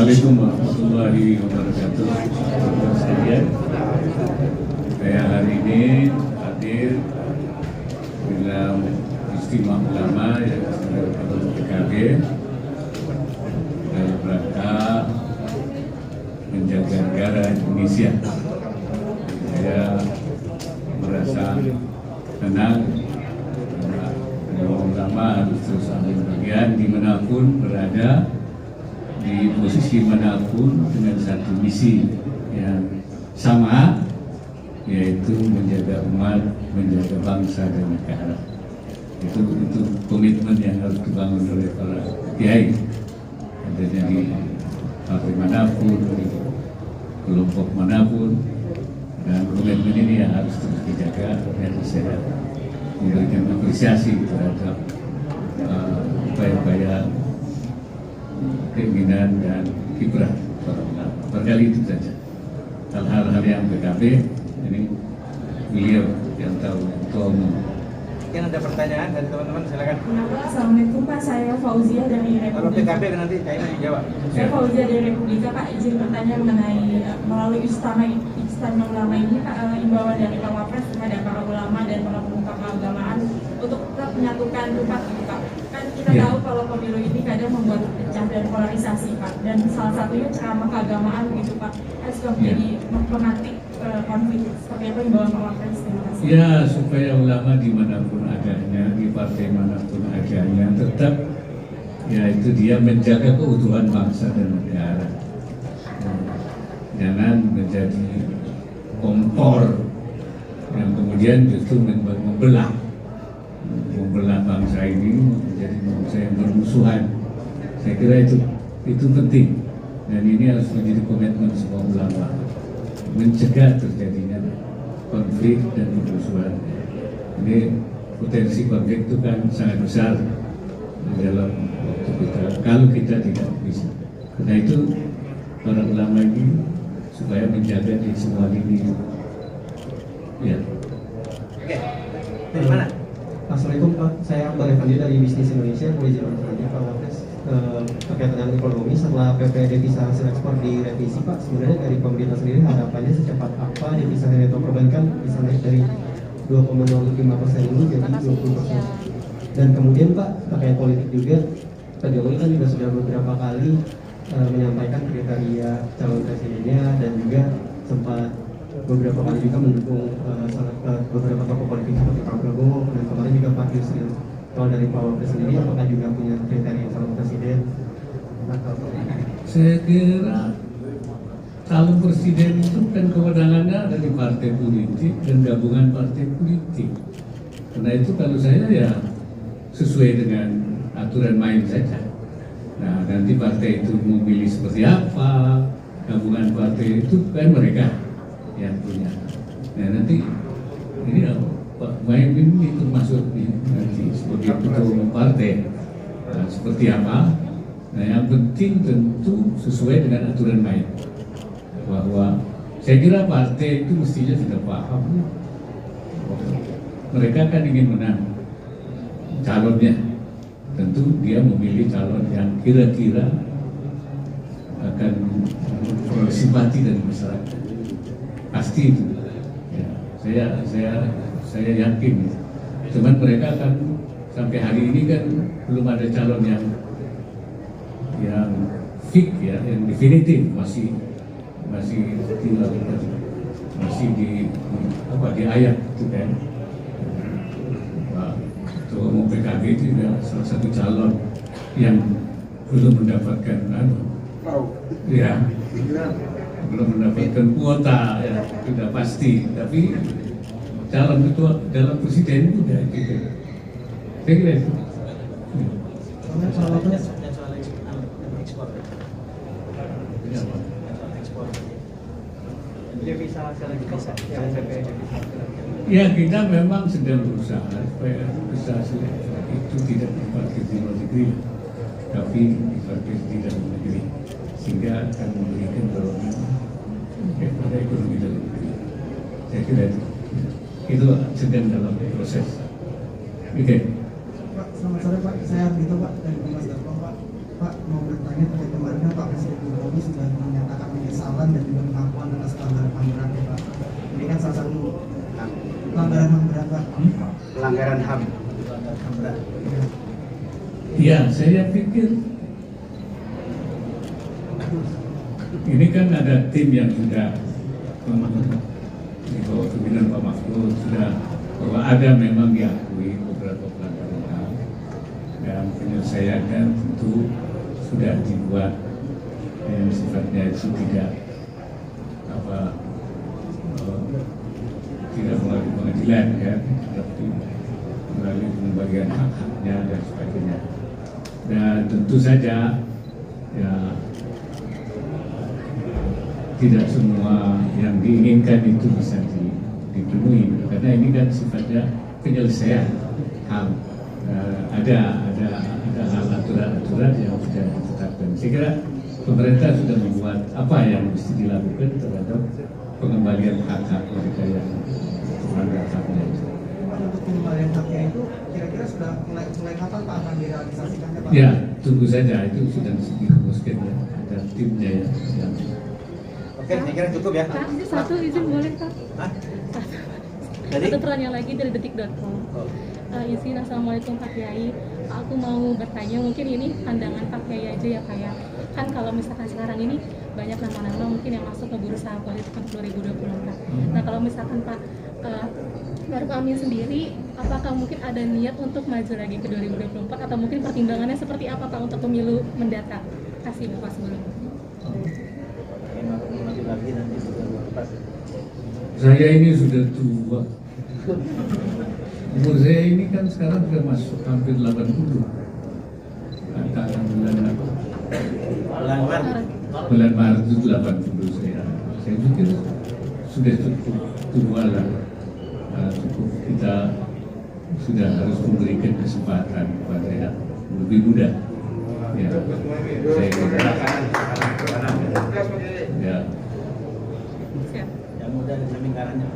Assalamualaikum warahmatullahi wabarakatuh. Saudara sekalian, saya hari ini hadir dalam istimewa ulama yang dilakukan PKB dalam rangka menjaga negara Indonesia. Saya merasa tenang karena ulama harus terus ambil bagian dimanapun berada, di posisi manapun dengan satu misi yang sama, yaitu menjaga umat, menjaga bangsa dan negara. Itu komitmen yang harus dibangun oleh para kiai, adanya di partai manapun, di kelompok manapun, dan komitmen ini yang harus terus dijaga. Dan saya memberikan apresiasi terhadap upaya-upaya, keinginan dan kiprah para ulama. Barangkali itu saja hal-hal yang PKB ini beliau yang tahu, ketua umum. Mungkin ada pertanyaan dari teman-teman, silakan. Assalamualaikum Pak, saya Fauzia dari Kalau Republika. PKB nanti China yang jawab. Saya Fauzia dari Republika, Pak. Izin bertanya mengenai melalui Istimewa Ulama ini, Pak, imbauan dari Pak Wapres kepada para ulama dan para pemuka keagamaan untuk tetap menyatukan umat, Pak. Kan kita tahu kalau pemilu ini kadang membuat pecah dan polarisasi, Pak. Dan salah satunya ceramah keagamaan, gitu, Pak. Suka menjadi memantik konflik. Seperti apa imbauan Pak Wapres? Terima kasih. Ya, supaya ulama dimanapun adanya, di partai manapun adanya, tetap yaitu dia menjaga keutuhan bangsa dan negara. Jangan menjadi kompor yang kemudian justru membelah bangsa ini menjadi bangsa yang bermusuhan. Saya kira itu penting, dan ini harus menjadi komitmen semua ulama, mencegah terjadinya konflik dan permusuhan. Ini potensi konflik itu kan sangat besar di dalam waktu kita kalau kita tidak bisa. Karena itu para ulama ini supaya menjaga di semua lini. Ya. Oke. Dari mana? Assalamualaikum Pak, saya Akbar Effendi dari Bisnis Indonesia. Boleh izin bertanya Pak Wapres terkait dengan ekonomi setelah PP devisa hasil ekspor direvisi, Pak, sebenarnya dari pemerintah sendiri harapannya secepat apa devisa neto perbankan bisa naik dari 2,05% ini jadi 20%. Dan kemudian Pak, terkait politik juga, Pak Jokowi kan juga sudah beberapa kali menyampaikan kriteria calon presidennya dan juga sempat beberapa kali juga mendukung beberapa tokoh politik seperti Pak Prabowo dan kemarin juga Pak Yusril. Kalau dari Pak Wapres sendiri, apakah juga punya kriteria calon presiden? Saya kira calon presiden itu kan kewenangannya ada di partai politik dan gabungan partai politik. Karena itu kalau saya ya sesuai dengan aturan main saja. Nah, nanti partai itu mau pilih seperti apa, gabungan partai itu kan mereka yang punya. Nah, nanti ini Pak Muhaimin itu masuk nanti sebagai ketua umum partai. Nah, seperti apa? Nah, yang penting tentu sesuai dengan aturan main. Bahwa saya kira partai itu mestinya sudah paham. Mereka kan ingin menang calonnya. Tentu dia memilih calon yang kira-kira akan memperoleh simpati dari masyarakat. Pasti itu. Ya, saya yakin. Cuman mereka kan sampai hari ini kan belum ada calon yang fix ya, yang definitif, masih dilakukan, masih di ayat itu kan. Ketua umum PKB itu juga salah satu calon yang belum mendapatkan belum mendapatkan kuota, ya sudah pasti, tapi calon presiden itu udah gitu. Saya kira itu. Ya, kita memang sedang berusaha supaya bisa itu tidak dipakai di luar negeri, tapi dipakai di dalam negeri, sehingga akan memberikan dorongan kepada ekonomi dalam negeri. Saya kira itu sedang dalam proses. Oke. Pak, selamat sore Pak. Saya Ardito Pak dari Mas Darko Pak. Pak mau bertanya terkait kemarin Pak Presiden Jokowi Ya, saya pikir ini kan ada tim yang sudah di bawah pimpinan Pak Mahfud sudah bahwa ada memang diakui beberapa pelanggaran HAM dan penyelesaiannya tentu sudah dibuat yang sifatnya itu tidak tidak melalui pengadilan ya, tapi melalui pembagian hak-haknya dan sebagainya. Dan tentu saja ya tidak semua yang diinginkan itu bisa dipenuhi karena ini kan sifatnya penyelesaian HAM. Ada hal aturan-aturan yang sudah ditetapkan. Saya kira pemerintah sudah membuat apa yang mesti dilakukan terhadap pengembalian hak-hak mereka yang melanggar haknya itu. Untuk pengembalian haknya itu kira-kira sudah mulai kapan Pak akan direalisasikannya Pak? Ya, tunggu saja, itu sudah dirumuskan ya, ada timnya ya. Oke, saya kira cukup ya. Pak, satu izin boleh Pak? Hah? Satu pertanyaan lagi dari detik.com. Izin, assalamualaikum Pak Kiai. Aku mau bertanya, mungkin ini pandangan Pak Kiai aja ya Pak ya. Kan kalau misalkan sekarang ini banyak nama-nama mungkin yang masuk ke bursa politik untuk 2024. Nah kalau misalkan Pak Maruf Amin sendiri, apakah mungkin ada niat untuk maju lagi ke 2024 atau mungkin pertimbangannya seperti apa Pak untuk pemilu mendatang? Kasih Bapak sebelum. Saya ini sudah tua. Umur saya ini kan sekarang sudah masuk hampir 80. Antara bulan apa? Bulan Maret itu 80 saya. Saya pikir sudah cukup tua lah. Cukup kita sudah harus memberikan kesempatan kepada yang lebih muda. Ya, saya kira. Ya. Yang muda di samping kanannya.